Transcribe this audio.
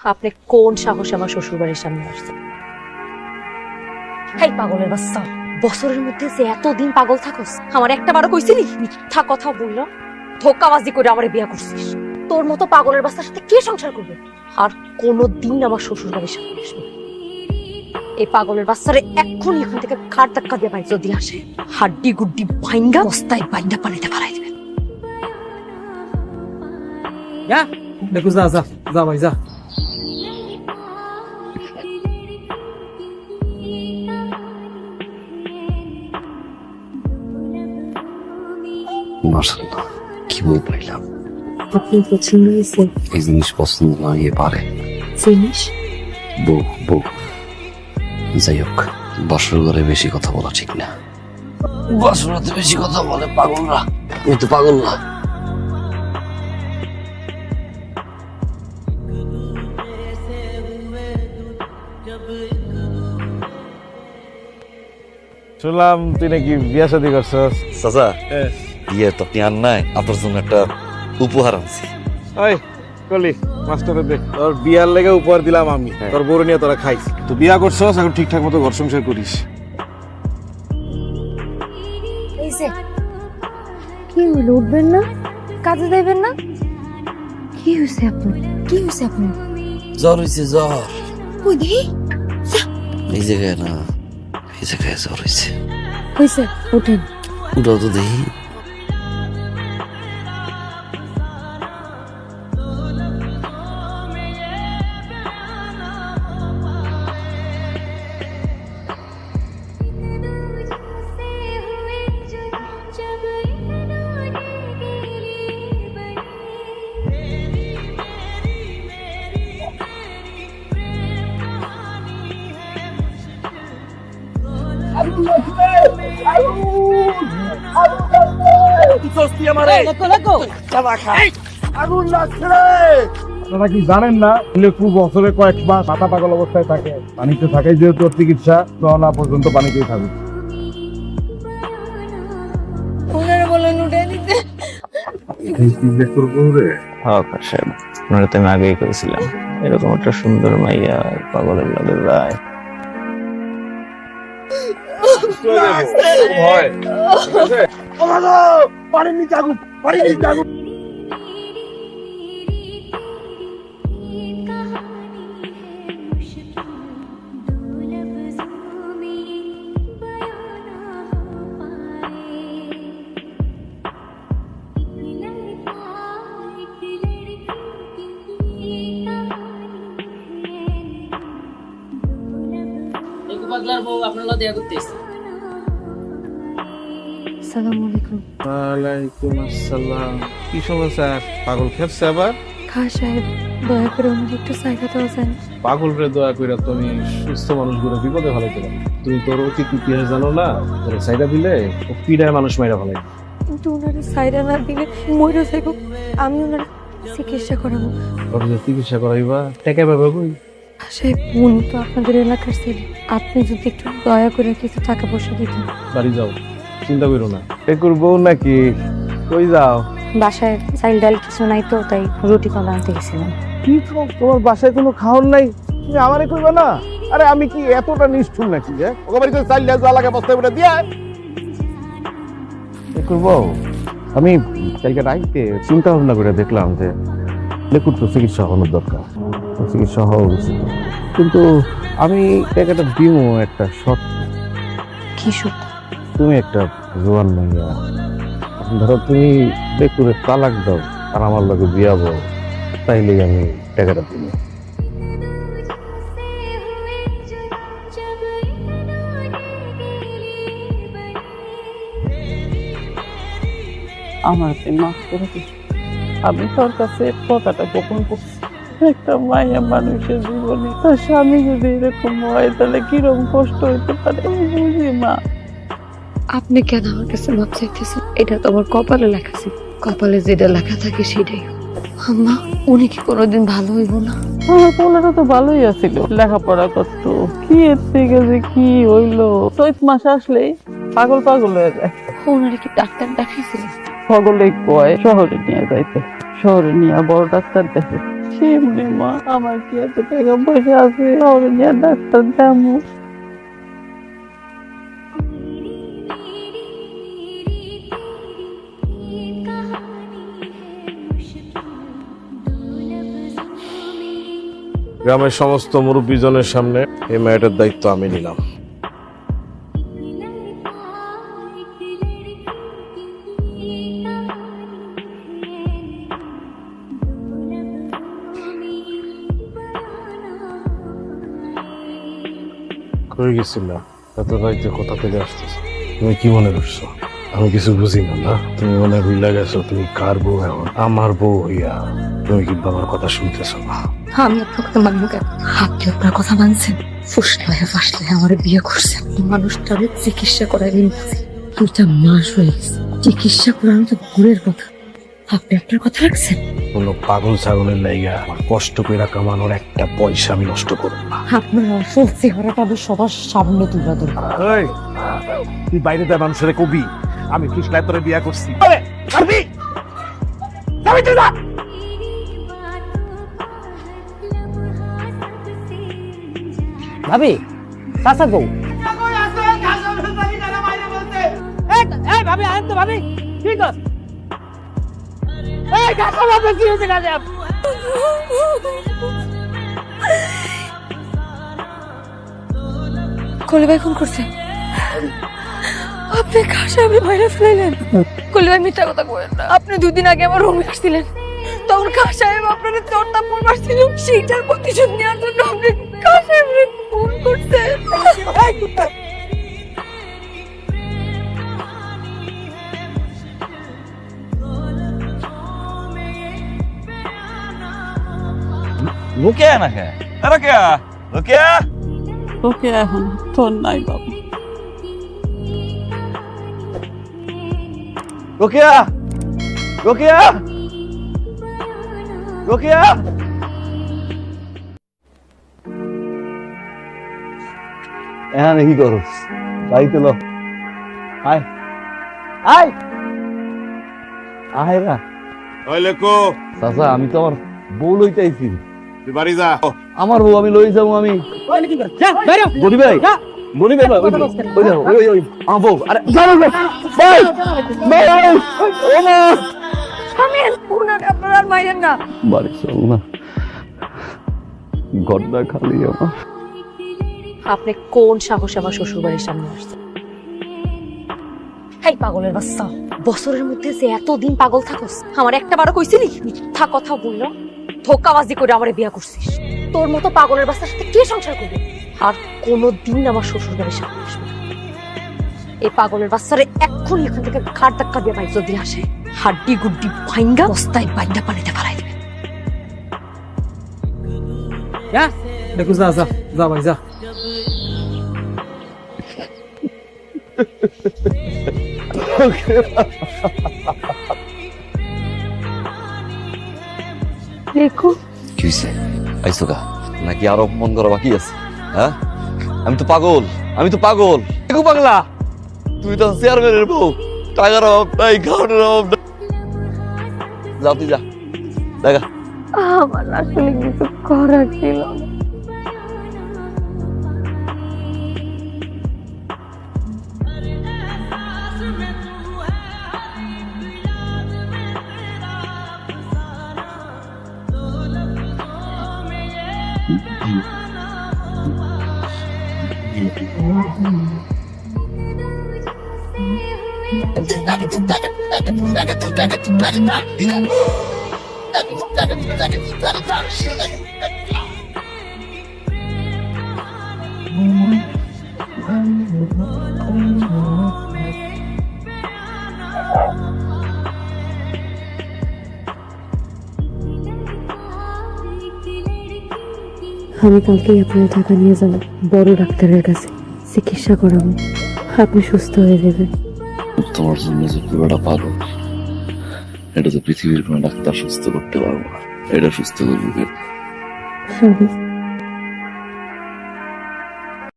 আপনি কোন সাহসে আমার শ্বশুর বাড়ির সামনে আসছেন? এই পাগলের বাচ্চা, বছরের মধ্যে যে এতদিন পাগল থাকস, আমার একটা বারো কইছিলি? মিথ্যা কথা বললো, ধোকাবাজি করে আমার বিয়ে করছিস। তোর মতো পাগলের বাচ্চার সাথে কে সংসার করবে? আর কোনোদিন আমার শ্বশুর বাড়ির সামনে আসবে? এই পাগলের বাচ্চারে এক্ষুনি এখান থেকে ঘাট ধাক্কা দিয়ে বাইরে যদি আসে, হাড্ডি গুড্ডি ভাইঙ্গা বস্তায় বাইন্দা পানিতে ফেলাই দেবে। দেখো, যা যা যা ভাই যা। মাশাআল্লাহ, কি বউ পাইলাম। আপনার পছন্দ হয়েছে? এই জিনিস পছন্দ না হয়ে পারে? জিনিস বউ বউ যাই হোক, বাসর ঘরে বেশি কথা বলা ঠিক না। বাসরাতে বেশি কথা বলে পাগলরা, আমি তো পাগল না। শুনলাম তুই নাকি বিয়া শাদী করছস। চাচা, বিয়ে তো আপনি আর নাই, আপনার জন্য একটা উপহার আনছি। ওই কলি মাস্টারে দেখ, তোর বিয়ার লেগে উপহার দিলাম আমি, তোর বড় নিয়ে তোরা খাইস। তো বিয়া করছস, এখন ঠিকঠাক মতো ঘর সংসার করিস। এই যে কি হলো, উঠবেন না? কাজে যাইবেন না? কি হয়েছে আপনার? কি হয়েছে আপনার? জ্বর হয়েছে, জ্বর। কই দেখি। এই জায়গায় না, এই জায়গায় জ্বর হয়েছে। হয়েছে, উঠেন। উঠাও তো দেখি। আপনারা কি জানেন না, লেকু বছরে কয়েক মাস মাথা পাগল অবস্থায় থাকে, পানিতে থাকে যেহেতু ওর চিকিৎসা না পর্যন্ত পানিতেই থাকবে। ওনারা বলেন উঠে নিতে। হক সাহেব, আপনারা তো আমি আগেই করেছিলাম, এরকম একটা সুন্দর মাইয়া পাগলের লাগে রায়। আসসালামু আলাইকুম। ওয়ালাইকুম আসসালাম। কি সমাচার? পাগল খেপছে আবার? খা সাহেব, দয়া করে আমাকে একটু জায়গা দেওয়া যায়? পাগল রে দয়া কইরা তুমি সুস্থ মানুষগুলো বিপদে ফেলাইতে পারো। তুমি তোর অতীত ইতিহাস জানো না? তোর সাইডা দিলে ও পিড়ায় মানুষ মাইরা ফেলাই। কিন্তু ওনারা সাইডা না দিলে মরে যাইব। আমি ওনার চিকিৎসা করাবো। ওর যে চিকিৎসা করাইবা টাকা পাবে কই? সাহেব, উনি তো আপনাদের এলাকার ছেলে, আপনি যদি একটু দয়া করে কিছু টাকা পয়সা দিতেন। বাড়ি যাও, চিন্তা করো না। এ করবো নাকি? কই যাও? বাসায় চাইল ডাল কিছু নাই তো, তাই রুটি কলা আনতে গেছিলাম। কি তোমার বাসায় কোনো খাওয়ার নাই? তুমি আমারে কইবা না? আরে আমি কি এতটা নিষ্ঠুর নাকি? ওকে বাড়িতে চাইল ডাল যা লাগে বস্তায় উঠে দিয়া এ করবো। আমি কালকে রাইতে চিন্তা ভাবনা করে দেখলাম যে লেকুর তো চিকিৎসা হওয়ার দরকার, চিকিৎসা হওয়া উচিত। কিন্তু আমি টাকাটা দিব একটা শর্ত। কি সত্য? তুমি একটা জোয়ান মাইয়া, ধরো তুমি লেকুরে তালাক দাও আর আমার লগে বিয়া বল, তাইলেই আমি টাকাটা দিব। আমার মাফ করে দিস। আমি তোর কাছে কথাটা গোপন করছি। একটা মায়া মানুষের জীবনে তার স্বামী যদি এরকম হয় তাহলে কিরকম কষ্ট হইতে পারে আমি বুঝি মা। আপনি কেন আমার কাছে মাপ চাইতেছেন? এটা তো আমার কপালে লেখা ছিল, কপালে যেটা লেখা থাকে সেটাই। আম্মা, উনি কি কোনোদিন ভালো হইব না? আমার পোলাটা তো ভালোই আছিল, লেখাপড়া করতো। কি এর থেকে যে কি হইলো, চৈত মাস আসলেই পাগল পাগল হয়ে যায়। ওনারা কি ডাক্তার দেখাইছিলেন? সকলেই কয় শহরে নিয়ে যাইতে, শহরে নিয়ে বড় ডাক্তার দেখে। কেমনে মা, আমার কি এত টাকা পয়সা আছে ওর নিয়ে ডাক্তার দেবো? গ্রামের সমস্ত মুরব্বীজনের সামনে এই মেয়েটার দায়িত্ব আমি নিলাম। কই গেছিলা? এত রাইতে কোথা থেকে আসতেছ? তুমি কি মনে করছো আমি কিছু বুঝি না? না, তুমি মনে ভুলে গেছো তুমি কার বউ এখন? আমার বউ হইয়া তুমি কি বাবার কথা শুনতেছো না? আমি আপনার কথা মানবো কেন? আপনি আপনার কথা মানছেন? ফুসলায় ফাসলে আমার বিয়ে করছেন, মানুষটাকে চিকিৎসা করাই নিয়েছি। 2টা মাস হয়ে গেছে, চিকিৎসা করানো তো দূরের কথা, আপনি আপনার কথা রাখছেন? কোনো পাগল ছাগলের লাইগা আমার কষ্ট করে কামানোর একটা পয়সা আমি নষ্ট করব না। আপনার আসল চেহারাটা আমি সবার সামনে তুলে ধরবো। এই, তুই বাইরে দেয় মানুষের কবি আমি ফুসলায় তোরে বিয়া করছি। ভাবি চাচা গো এই ভাবি আন তো ভাবি ঠিক আছে এই কাকা বাবা কি হয়েছে কাজে কলি ভাই ফোন করছে, আপনি কাছে আপনি বাইরে ফেলাইলেন। কলি ভাই মিথ্যা কথা কইেন না, আপনি 2 দিন আগে আমার রুমে আসছিলেন, তখন কাকা সাহেব আপনার চোরটা ফোন মারছিল, সেইটার প্রতিশোধ নেওয়ার জন্য আপনি কাকা সাহেবকে ফোন করছেন। রোকেয়া না কে? রোকেয়া, রোকেয়া, তোকে এখন তোর নাই বাবা। রোকেয়া, রোকেয়া, রোকেয়া। এখানে কি করস? বাড়িতে লো, আয় আয় আয় না। ওই লেকো, চাচা আমি তো আমার বউ লইতে আইছি। তুই বাড়ি যা। আমার বউ আমি লই যাবো। আমি কি করে যা বাইরে গনি ভাই, গনি ভাই, ওই দেখো, ওই আমার বউ। আরে ভাই ভাই ভাই, ও মা, থামেন, উনারে আপনারা আর মাইরেন না। বাড়ি চল না, গড্ডা খালি আমার। আপনি কোন সাহসে আমার শ্বশুর বাড়ির সামনে আসছেন? হাই পাগলের বাচ্চা, বছরের মধ্যে যে এতদিন পাগল থাকস, আমার একটা বারো কইছিলি? মিথ্যা কথা বললো, ধোকাবাজি করে আমারে বিয়া করছিস। তোর মতো পাগলের বাচ্চার সাথে কে সংসার করবে? আর কোনোদিন আমার শ্বশুর বাড়ির সামনে আসবে না। এই পাগলের বাচ্চারে এক্ষুনি এখান থেকে ঘাট ধাক্কা দিয়ে ভাই যদি আসে, হাড্ডি গুড্ডি ভাঙ্গা বস্তায় বাইন্দা পানিতে ফেলাই দেবে। যা দেখো, যা যা যা ভাই যা। দেখো কি হইছে? আইসো গা নাকি আরো মন করা বাকি আছে? হ্যাঁ, আমি তো পাগল, আমি তো পাগল। দেখো পাগলা, তুই তো চেয়ারম্যানের বউ, টাকার অভাব নাই, খাওয়ানোর অভাব নাই। যাও তুই যা, দেখা। আমার আসলে কিছু করার ছিল না। আমি কালকেই আপনার টাকা নিয়ে যাব বড় ডাক্তারের কাছে, চিকিৎসা করাবো, আপনি সুস্থ হয়ে যাবেন। তোমার জন্য যে পুরোটা পাগল, এটা তো পৃথিবীর কোনো ডাক্তার সুস্থ করতে পারবো না। এটা সুস্থ করবে কে? স্বামী